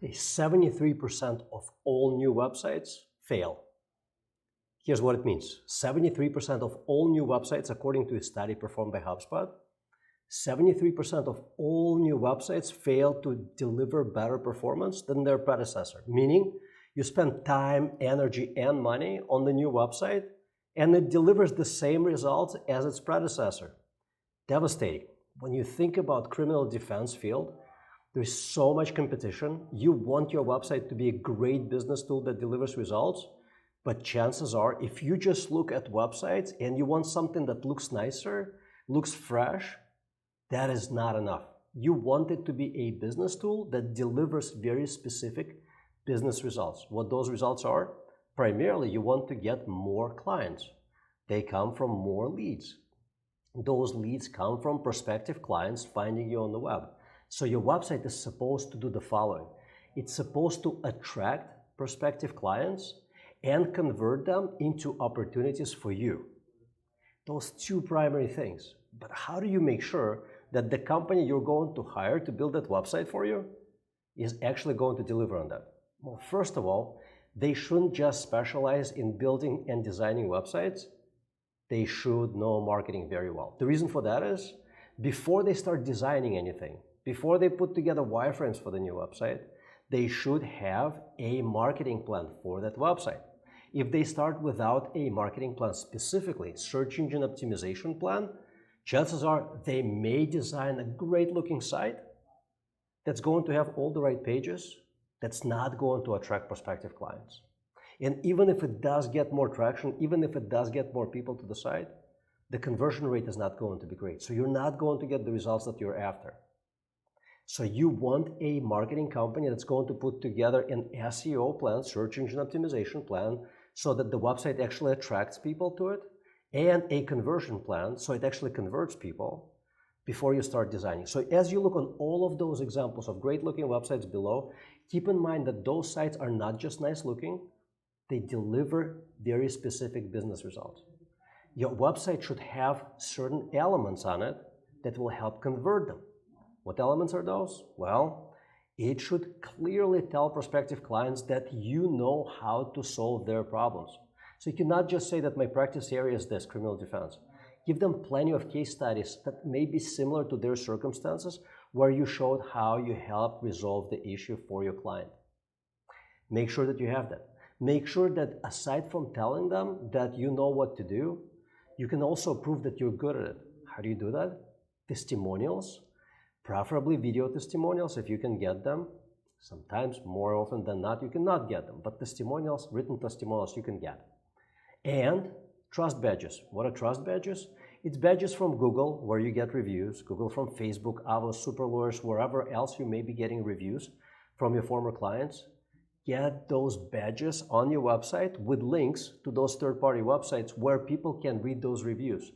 Okay, 73% of all new websites fail. Here's what it means. 73% of all new websites, according to a study performed by HubSpot, 73% of all new websites fail to deliver better performance than their predecessor. Meaning, you spend time, energy, and money on the new website, and it delivers the same results as its predecessor. Devastating. When you think about criminal defense field, there's so much competition. You want your website to be a great business tool that delivers results, but chances are, if you just look at websites and you want something that looks nicer, looks fresh, that is not enough. You want it to be a business tool that delivers very specific business results. What those results are? Primarily, you want to get more clients. They come from more leads. Those leads come from prospective clients finding you on the web. So your website is supposed to do the following. It's supposed to attract prospective clients and convert them into opportunities for you. Those two primary things. But how do you make sure that the company you're going to hire to build that website for you is actually going to deliver on that? Well, first of all, they shouldn't just specialize in building and designing websites. They should know marketing very well. The reason for that is, before they start designing anything, before they put together wireframes for the new website, they should have a marketing plan for that website. If they start without a marketing plan, specifically search engine optimization plan, chances are they may design a great looking site that's going to have all the right pages, that's not going to attract prospective clients. And even if it does get more traction, even if it does get more people to the site, the conversion rate is not going to be great. So you're not going to get the results that you're after. So you want a marketing company that's going to put together an SEO plan, search engine optimization plan, so that the website actually attracts people to it, and a conversion plan, so it actually converts people before you start designing. So as you look on all of those examples of great looking websites below, keep in mind that those sites are not just nice looking, they deliver very specific business results. Your website should have certain elements on it that will help convert them. What elements are those? Well, it should clearly tell prospective clients that you know how to solve their problems. So you cannot just say that my practice area is this, criminal defense. Give them plenty of case studies that may be similar to their circumstances, where you showed how you helped resolve the issue for your client. Make sure that you have that. Make sure that aside from telling them that you know what to do, you can also prove that you're good at it. How do you do that? Testimonials, preferably video testimonials if you can get them. Sometimes, more often than not, you cannot get them, but testimonials, written testimonials, you can get. And trust badges. What are trust badges? It's badges from Google, where you get reviews, Google from Facebook, Avos, Superlawyers, wherever else you may be getting reviews from your former clients. Get those badges on your website with links to those third-party websites where people can read those reviews.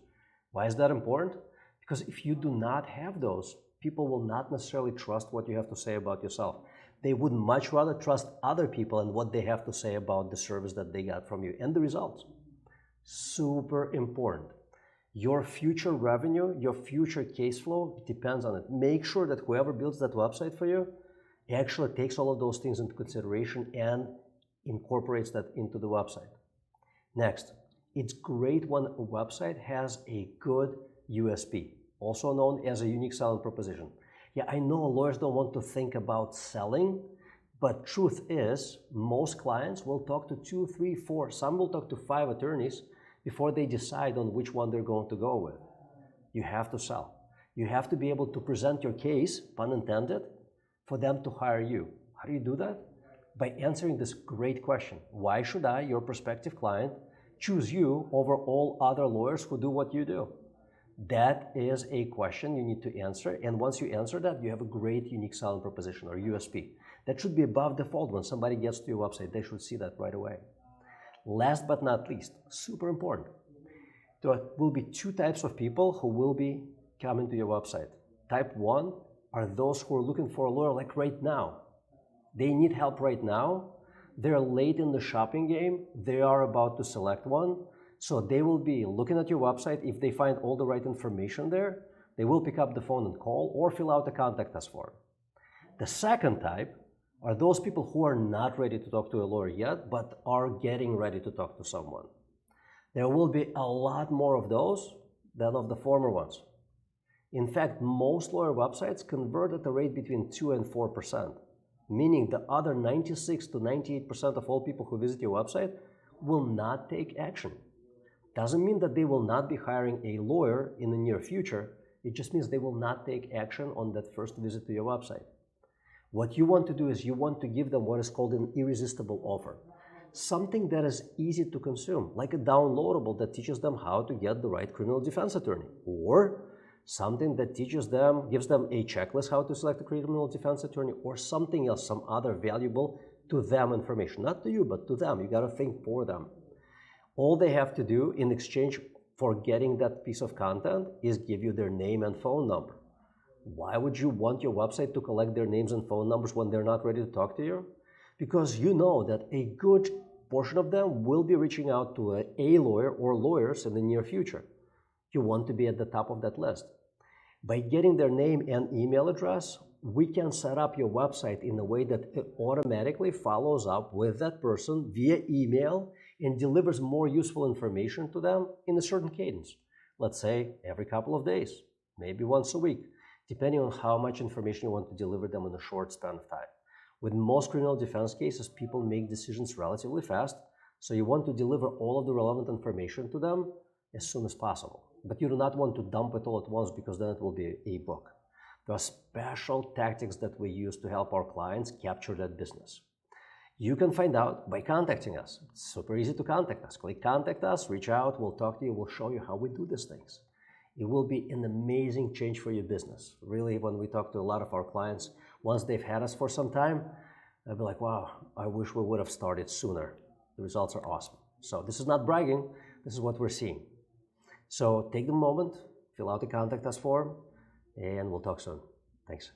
Why is that important? Because if you do not have those, people will not necessarily trust what you have to say about yourself. They would much rather trust other people and what they have to say about the service that they got from you and the results. Super important. Your future revenue, your future case flow depends on it. Make sure that whoever builds that website for you actually takes all of those things into consideration and incorporates that into the website. Next, it's great when a website has a good USP, also known as a unique selling proposition. Yeah, I know lawyers don't want to think about selling, but truth is, most clients will talk to 2, 3, 4, some will talk to 5 attorneys before they decide on which one they're going to go with. You have to sell. You have to be able to present your case, pun intended, for them to hire you. How do you do that? By answering this great question. Why should I, your prospective client, choose you over all other lawyers who do what you do? That is a question you need to answer, and once you answer that, you have a great unique selling proposition, or USP. That should be above default. When somebody gets to your website, they should see that right away. Last but not least, super important, there will be 2 types of people who will be coming to your website. Type 1 are those who are looking for a lawyer like right now. They need help right now. They're late in the shopping game. They are about to select one. So they will be looking at your website. If they find all the right information there, they will pick up the phone and call or fill out a contact us form. The second type are those people who are not ready to talk to a lawyer yet, but are getting ready to talk to someone. There will be a lot more of those than of the former ones. In fact, most lawyer websites convert at a rate between 2 and 4%, meaning the other 96 to 98% of all people who visit your website will not take action. Doesn't mean that they will not be hiring a lawyer in the near future. It just means they will not take action on that first visit to your website. What you want to do is you want to give them what is called an irresistible offer. Something that is easy to consume, like a downloadable that teaches them how to get the right criminal defense attorney, or something that gives them a checklist how to select a criminal defense attorney, or something else, some other valuable to them information. Not to you, but to them. You got to think for them. All they have to do in exchange for getting that piece of content is give you their name and phone number. Why would you want your website to collect their names and phone numbers when they're not ready to talk to you? Because you know that a good portion of them will be reaching out to a lawyer or lawyers in the near future. You want to be at the top of that list. By getting their name and email address, we can set up your website in a way that it automatically follows up with that person via email and delivers more useful information to them in a certain cadence. Let's say every couple of days, maybe once a week, depending on how much information you want to deliver them in a short span of time. With most criminal defense cases, people make decisions relatively fast, so you want to deliver all of the relevant information to them as soon as possible. But you do not want to dump it all at once, because then it will be a book. There are special tactics that we use to help our clients capture that business. You can find out by contacting us. It's super easy to contact us. Click contact us, reach out, we'll talk to you, we'll show you how we do these things. It will be an amazing change for your business. Really, when we talk to a lot of our clients, once they've had us for some time, they'll be like, wow, I wish we would have started sooner. The results are awesome. So this is not bragging, this is what we're seeing. So take the moment, fill out the contact us form, and we'll talk soon. Thanks.